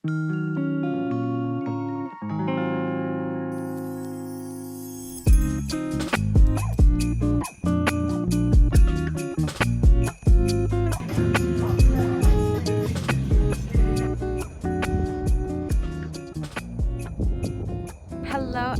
Hello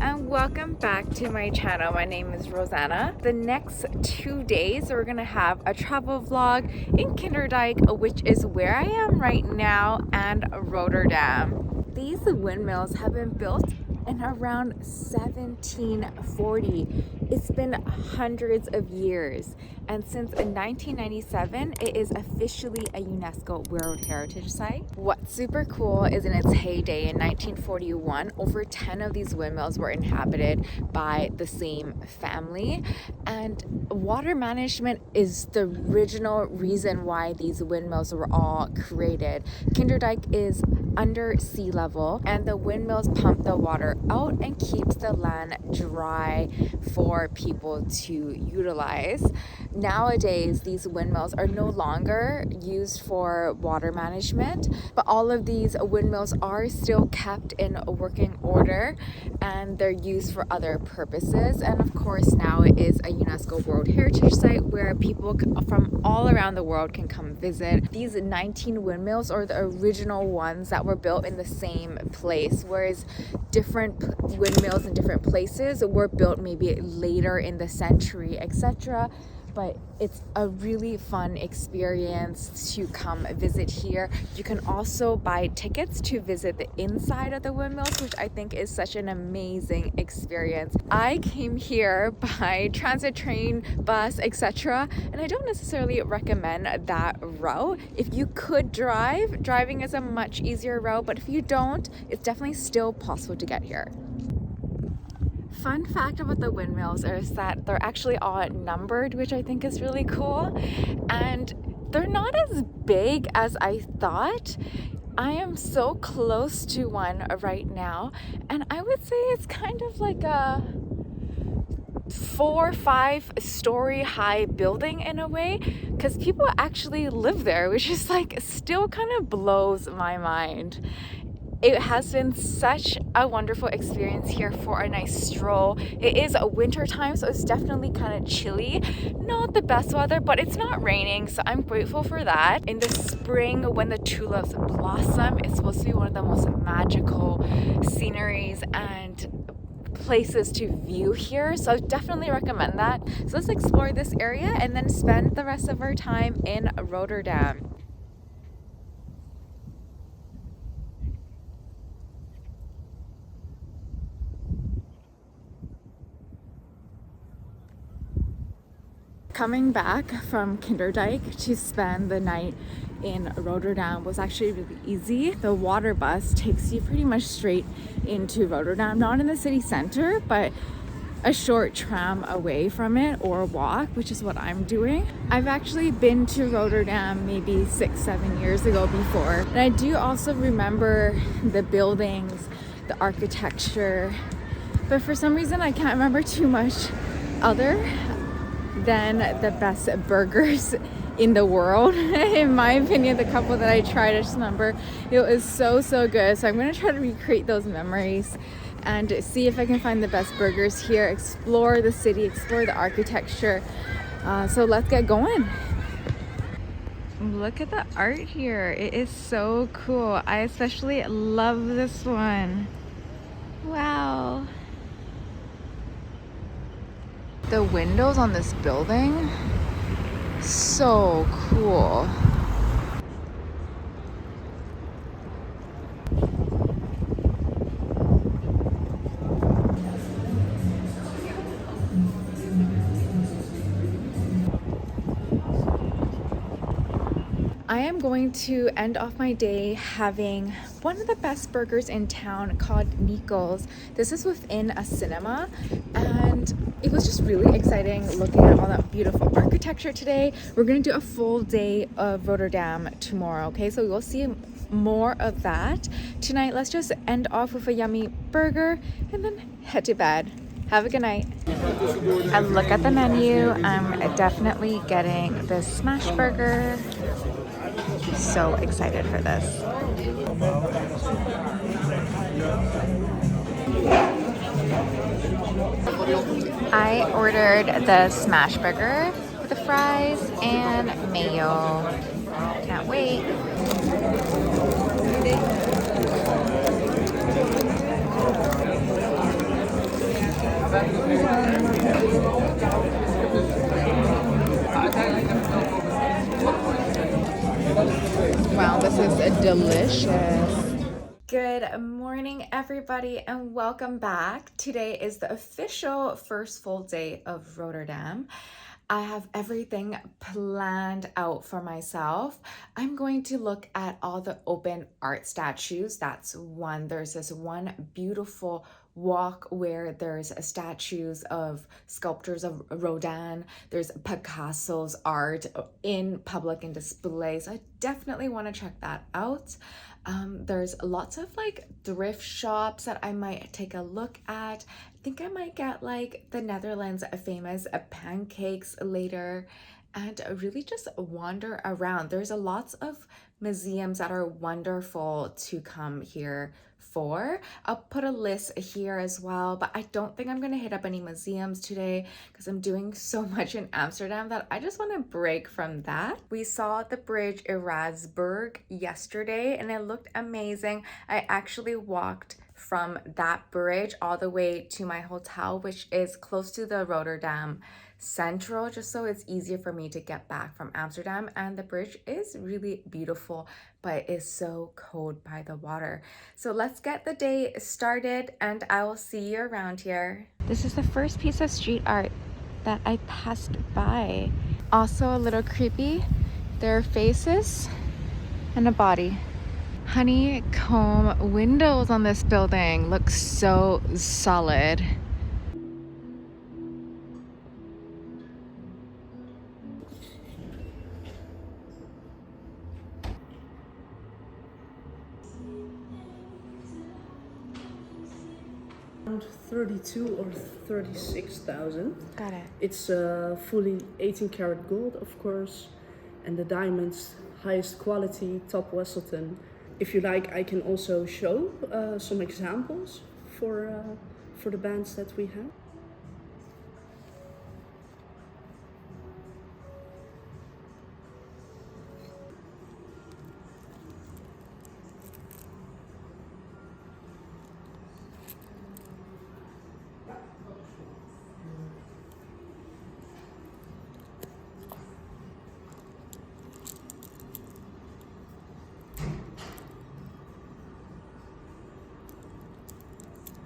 and welcome back to my channel. My name is Rosanna. The next 2 days we're gonna have a travel vlog in Kinderdijk, which is where I am right now, and Rotterdam. These windmills have been built in around 1740. It's been hundreds of years, and since 1997 it is officially a UNESCO World Heritage Site. What's super cool is in its heyday in 1941, over 10 of these windmills were inhabited by the same family, and water management is the original reason why these windmills were all created. Kinderdijk is under sea level, and the windmills pump the water out and keeps the land dry for people to utilize. Nowadays, these windmills are no longer used for water management, but all of these windmills are still kept in working order, and they're used for other purposes. And of course, now it is a UNESCO World Heritage Site where people from all around the world can come visit. These 19 windmills are the original ones that were built in the same place, whereas different windmills in different places were built maybe later in the century, etc. But it's a really fun experience to come visit here. You can also buy tickets to visit the inside of the windmills, which I think is such an amazing experience. I came here by transit, train, bus, etc. and I don't necessarily recommend that route. If you could drive, driving is a much easier route, but if you don't, it's definitely still possible to get here. Fun fact about the windmills is that they're actually all numbered, which I think is really cool, and they're not as big as I thought. I am so close to one right now, and I would say it's kind of like a 4 or 5 story high building in a way, because people actually live there, which is like still kind of blows my mind. It has been such a wonderful experience here for a nice stroll. It is a winter time, so it's definitely kind of chilly. Not the best weather, but it's not raining, so I'm grateful for that. In the spring, when the tulips blossom, it's supposed to be one of the most magical sceneries and places to view here, so I definitely recommend that. So let's explore this area and then spend the rest of our time in Rotterdam. Coming back from Kinderdijk to spend the night in Rotterdam was actually really easy. The water bus takes you pretty much straight into Rotterdam, not in the city center, but a short tram away from it, or walk, which is what I'm doing. I've actually been to Rotterdam maybe 6-7 years ago before, and I do also remember the buildings, the architecture, but for some reason I can't remember too much other than the best burgers in the world. In my opinion, the couple that I tried, I just remember it was so good. So I'm going to try to recreate those memories and see if I can find the best burgers here, explore the city, explore the architecture. So let's get going. Look at the art here. It is so cool. I especially love this one. Wow. The windows on this building, so cool. I am going to end off my day having one of the best burgers in town called Nico's. This is within a cinema, and it was just really exciting looking at all that beautiful architecture today. We're going to do a full day of Rotterdam tomorrow, okay? So we will see more of that. Tonight, let's just end off with a yummy burger and then head to bed. Have a good night. I look at the menu. I'm definitely getting the smash burger. so excited for this. I ordered the smash burger with the fries and mayo. Can't wait. Wow, this is delicious. Good morning, everybody, and welcome back. Today is the official first full day of Rotterdam. I have everything planned out for myself. I'm going to look at all the open art statues. That's one. There's this one beautiful walk where there's statues of sculptors of Rodin. There's Picasso's art in public and display. So I definitely want to check that out. There's lots of like thrift shops that I might take a look at. I think I might get like the Netherlands famous pancakes later and really just wander around. There's a lots of museums that are wonderful to come here for. I'll put a list here as well, but I don't think I'm gonna hit up any museums today because I'm doing so much in Amsterdam that I just want to break from that. We saw the bridge Erasberg yesterday and it looked amazing. I actually walked from that bridge all the way to my hotel, which is close to the Rotterdam Central, just so it's easier for me to get back from Amsterdam. And the bridge is really beautiful, but is so cold by the water. So let's get the day started and I will see you around here. This is the first piece of street art that I passed by. Also a little creepy. There are faces and a body. Honeycomb windows on this building look so solid. Around 32 or 36,000. Got it. It's fully 18 karat gold, of course, and the diamonds, highest quality, top Wesselton. If you like, I can also show some examples for the bands that we have.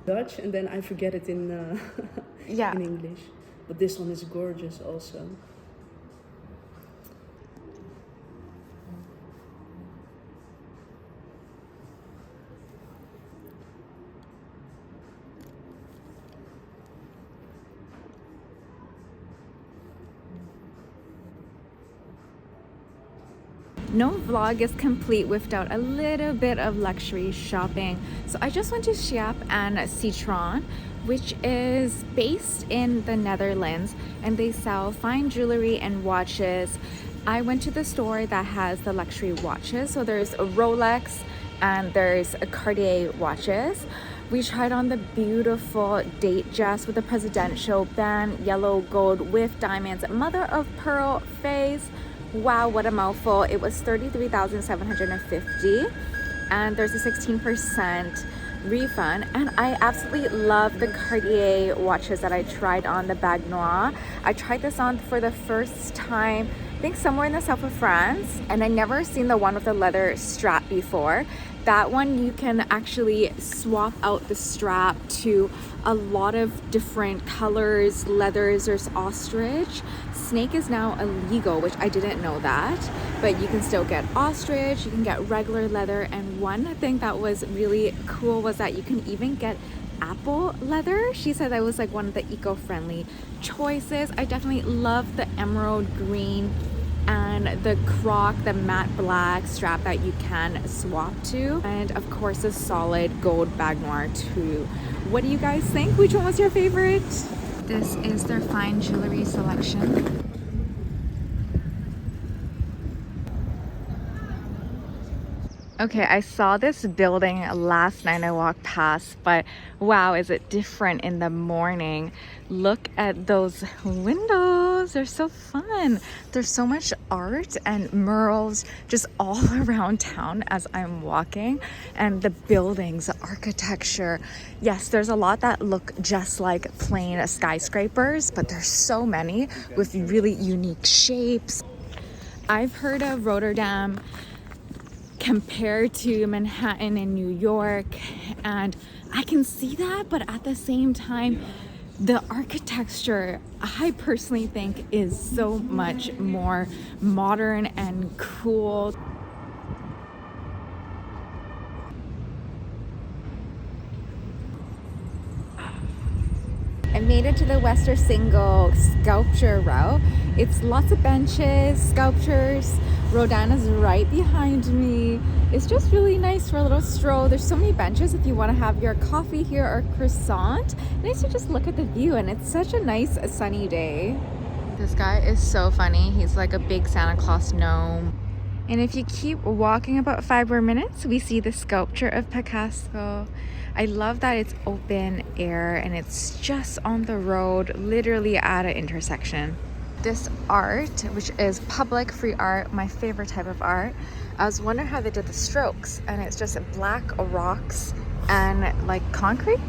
Dutch, and then I forget it in in English. But this one is gorgeous also. No vlog is complete without a little bit of luxury shopping. So I just went to Schiap and Citron, which is based in the Netherlands, and they sell fine jewelry and watches. I went to the store that has the luxury watches. So there's a Rolex and there's a Cartier watches. We tried on the beautiful date dress with the presidential band, yellow gold with diamonds, mother of pearl face. Wow, what a mouthful. It was 33,750 and there's a 16% refund. And I absolutely love the Cartier watches that I tried on, the Bague Noire. I tried this on for the first time, I think somewhere in the south of France, and I never seen the one with the leather strap before. That one you can actually swap out the strap to a lot of different colors, leathers. There's ostrich. Snake is now illegal, which I didn't know that, but you can still get ostrich, you can get regular leather, and one thing that was really cool was that you can even get apple leather. She said that was like one of the eco-friendly choices. I definitely love the emerald green and the croc, the matte black strap that you can swap to, and of course a solid gold Bague Noire too. What do you guys think? Which one was your favorite? This is their fine jewelry selection. Okay, I saw this building last night I walked past, but wow, is it different in the morning. Look at those windows. They're so fun. There's so much art and murals just all around town as I'm walking. And the buildings, the architecture. Yes, there's a lot that look just like plain skyscrapers, but there's so many with really unique shapes. I've heard of Rotterdam compared to Manhattan and New York, and I can see that, but at the same time, the architecture I personally think is so much more modern and cool. I made it to the Wester Single sculpture row. It's lots of benches, sculptures. Rodana's right behind me. It's just really nice for a little stroll. There's so many benches if you want to have your coffee here or croissant. Nice to just look at the view, and it's such a nice sunny day. This guy is so funny. He's like a big Santa Claus gnome. And if you keep walking about 5 more minutes, we see the sculpture of Picasso. I love that it's open air and it's just on the road, literally at an intersection. This art, which is public free art, my favorite type of art, I was wondering how they did the strokes, and it's just black rocks and like concrete.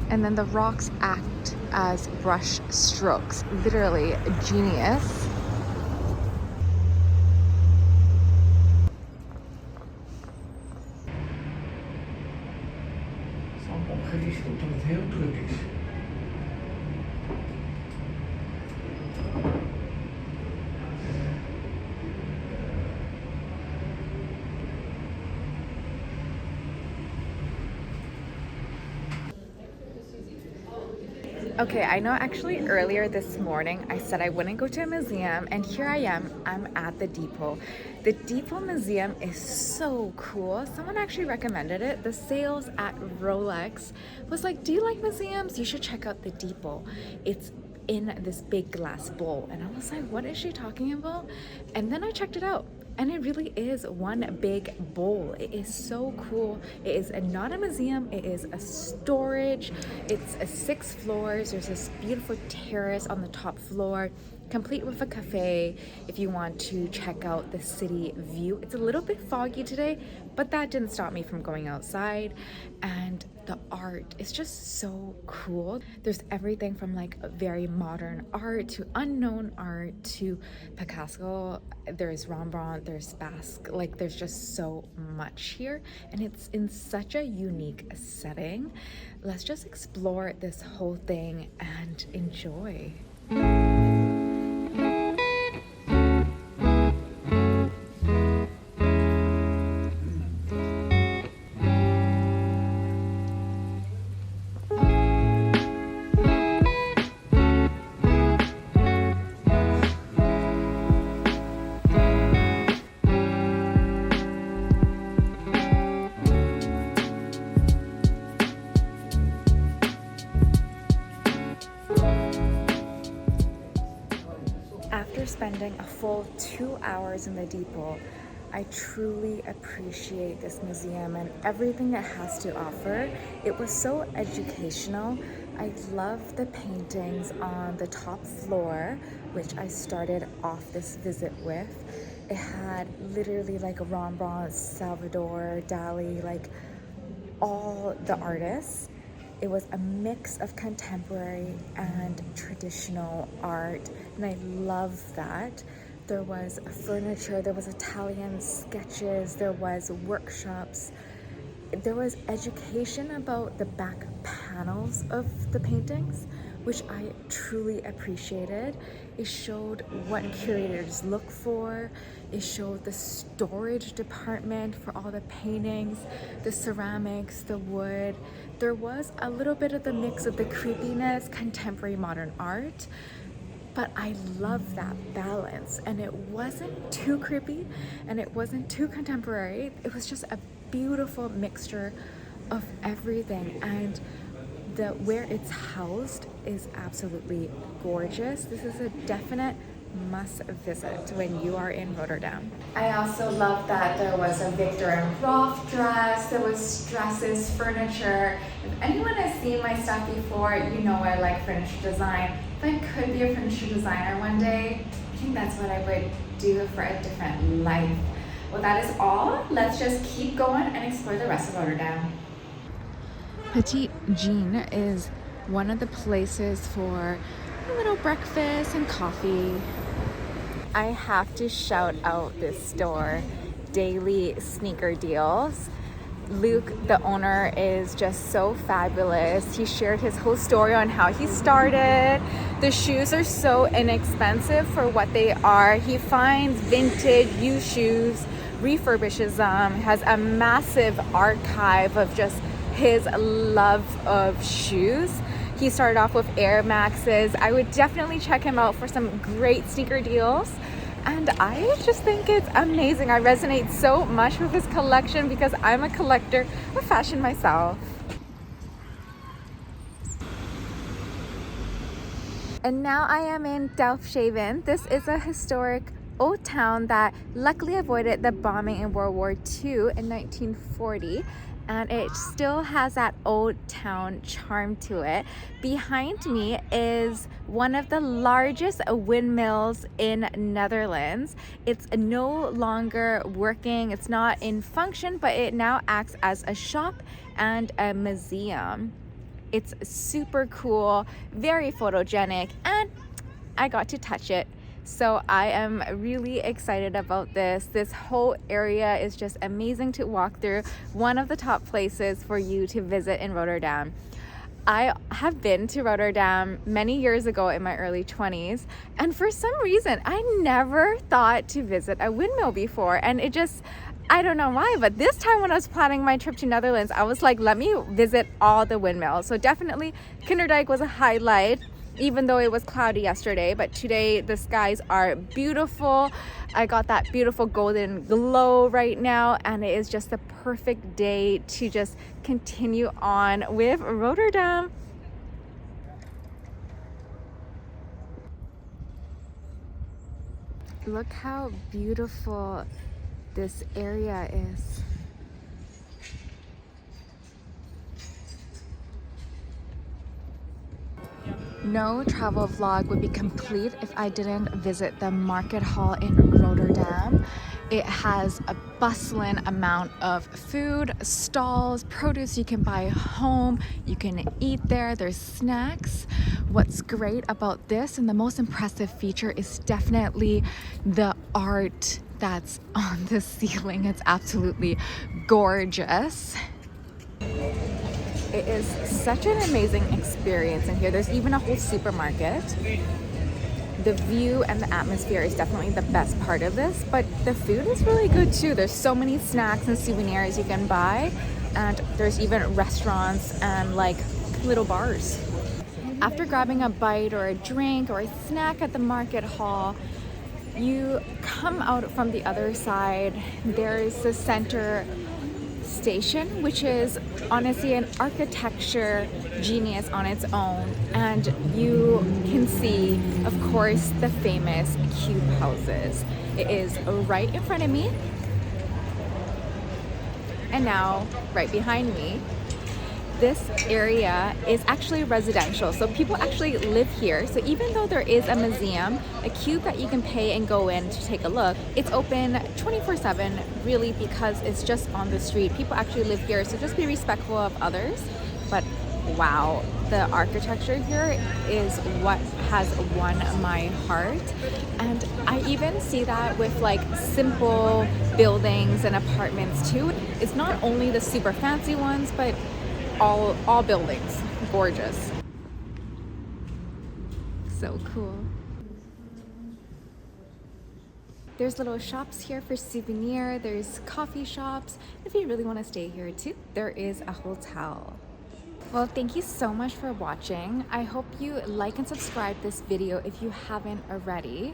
And then the rocks act as brush strokes. Literally genius. Opgericht omdat het heel druk is. Okay, I know actually earlier this morning I said I wouldn't go to a museum, and here I am, I'm at the depot. The Depot Museum is so cool. Someone actually recommended it. The sales at Rolex was like, do you like museums? You should check out the Depot. It's in this big glass bowl. And I was like, what is she talking about? And then I checked it out. And it really is one big bowl. It is so cool. It is not a museum, it is a storage. It's 6 floors. There's this beautiful terrace on the top floor, complete with a cafe if you want to check out the city view. It's a little bit foggy today, but that didn't stop me from going outside. And the art is just so cool. There's everything from like very modern art to unknown art to Picasso. There's Rembrandt, there's Basque, like there's just so much here, and it's in such a unique setting. Let's just explore this whole thing and enjoy. After spending a full 2 hours in the depot, I truly appreciate this museum and everything it has to offer. It was so educational. I love the paintings on the top floor, which I started off this visit with. It had literally like Rembrandt, Salvador, Dali, like all the artists. It was a mix of contemporary and traditional art, and I love that. There was furniture, there was Italian sketches, there was workshops, there was education about the back panels of the paintings, which I truly appreciated. It showed what curators look for. It showed the storage department for all the paintings, the ceramics, the wood. There was a little bit of the mix of the creepiness, contemporary modern art, but I love that balance, and it wasn't too creepy and it wasn't too contemporary. It was just a beautiful mixture of everything, and where it's housed is absolutely gorgeous. This is a definite must visit when you are in Rotterdam. I also love that there was a Victor and Rolf dress, there was dresses, furniture. If anyone has seen my stuff before, you know I like furniture design. If I could be a furniture designer one day, I think that's what I would do for a different life. Well, that is all. Let's just keep going and explore the rest of Rotterdam. Petit Jean is one of the places for a little breakfast and coffee. I have to shout out this store, Daily Sneaker Deals. Luke, the owner, is just so fabulous. He shared his whole story on how he started. The shoes are so inexpensive for what they are. He finds vintage, used shoes, refurbishes them, has a massive archive of just his love of shoes. He started off with Air Maxes. I would definitely check him out for some great sneaker deals. And I just think it's amazing. I resonate so much with his collection because I'm a collector of fashion myself. And now I am in Delfshaven. This is a historic old town that luckily avoided the bombing in World War II in 1940. And it still has that old town charm to it. Behind me is one of the largest windmills in Netherlands. It's no longer working, it's not in function, but it now acts as a shop and a museum. It's super cool, very photogenic, and I got to touch it. So I am really excited about this. This whole area is just amazing to walk through. One of the top places for you to visit in Rotterdam. I have been to Rotterdam many years ago in my early 20s, and for some reason I never thought to visit a windmill before, and it just, I don't know why, but this time when I was planning my trip to Netherlands, I was like, let me visit all the windmills. So definitely Kinderdijk was a highlight, even though it was cloudy yesterday, but today the skies are beautiful. I got that beautiful golden glow right now, and it is just the perfect day to just continue on with Rotterdam. Look how beautiful this area is. No travel vlog would be complete if I didn't visit the Markethall in Rotterdam. It has a bustling amount of food, stalls, produce you can buy home, you can eat there, there's snacks. What's great about this and the most impressive feature is definitely the art that's on the ceiling. It's absolutely gorgeous. It is such an amazing experience in here. There's even a whole supermarket. The view and the atmosphere is definitely the best part of this, but the food is really good too. There's so many snacks and souvenirs you can buy, and there's even restaurants and like little bars. After grabbing a bite or a drink or a snack at the Markethall, you come out from the other side. There's the center station, which is honestly an architecture genius on its own, and you can see, of course, the famous cube houses. It is right in front of me, and now right behind me. This area is actually residential, so people actually live here. So even though there is a museum, a cube that you can pay and go in to take a look, it's open 24/7 really because it's just on the street. People actually live here, so just be respectful of others. But wow, the architecture here is what has won my heart. And I even see that with like simple buildings and apartments too. It's not only the super fancy ones, but all buildings. Gorgeous. So cool. There's little shops here for souvenir. There's coffee shops. If you really want to stay here too, there is a hotel. Well, thank you so much for watching. I hope you like and subscribe this video if you haven't already.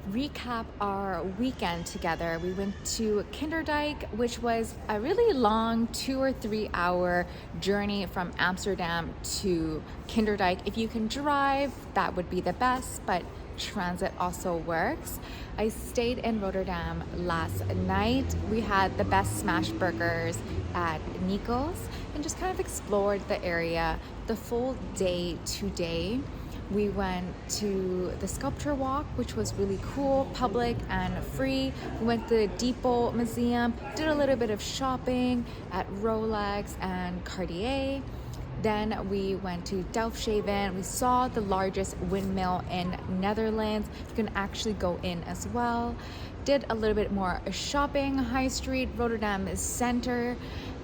Recap our weekend together. We went to Kinderdijk, which was a really long 2 or 3 hour journey from Amsterdam to Kinderdijk. If you can drive, that would be the best, but transit also works. I stayed in Rotterdam last night. We had the best smash burgers at Nico's and just kind of explored the area the full day today. We went to the sculpture walk, which was really cool, public and free. We went to the Depot Museum, did a little bit of shopping at Rolex and Cartier. Then we went to Delfshaven. We saw the largest windmill in Netherlands. You can actually go in as well. Did a little bit more shopping, High Street, Rotterdam is center,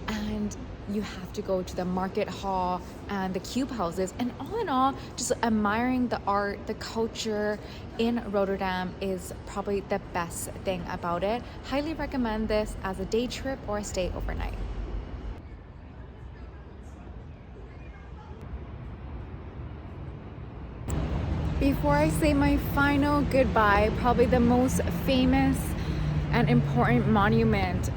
and you have to go to the Markethall and the cube houses. And all in all, just admiring the art, the culture in Rotterdam is probably the best thing about it. Highly recommend this as a day trip or a stay overnight. Before I say my final goodbye, probably the most famous and important monument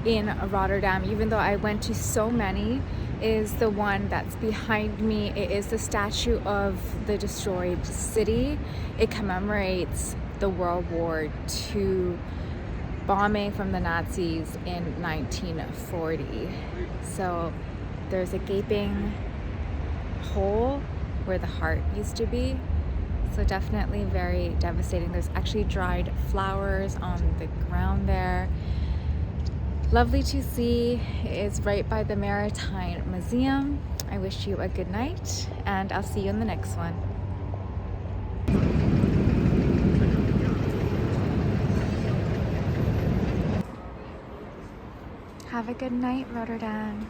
in Rotterdam, even though I went to so many, is the one that's behind me. It is the statue of the destroyed city. It commemorates the World War II bombing from the Nazis in 1940. So there's a gaping hole where the heart used to be. So definitely very devastating. There's actually dried flowers on the ground there. Lovely to see. It is right by the Maritime Museum. I wish you a good night, and I'll see you in the next one. Have a good night, Rotterdam.